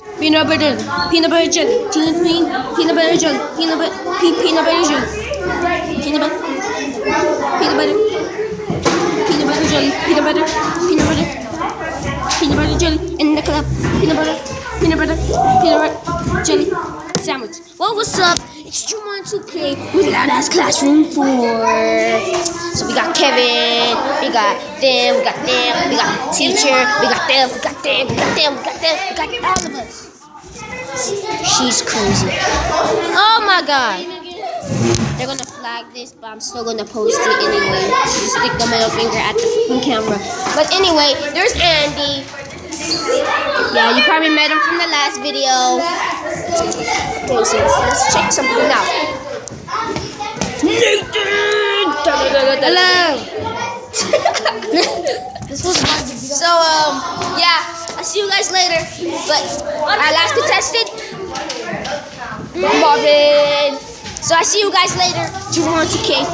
Peanut butter jelly, peanut butter jelly, peanut butter jelly, peanut butter jelly, peanut butter, peanut butter, peanut butter, peanut butter jelly in the club, peanut butter jelly sandwich. Well, what's up? It's Juman 2K with Loud Ass Classroom 4. So we got Kevin, we got them, we got them, we got teacher, we got them, we got them, we got them, we got them, we got all of us. She's crazy. Oh my god. They're gonna flag this, but I'm still gonna post it anyway. Just stick the middle finger at the freaking camera. But anyway, there's Andy. Yeah, you probably met him from the last video. Okay, so let's check something out. Nathan! Hello! So, yeah, I'll see you guys later. But our last contestant, Marvin. So I see you guys later. Juman 2K.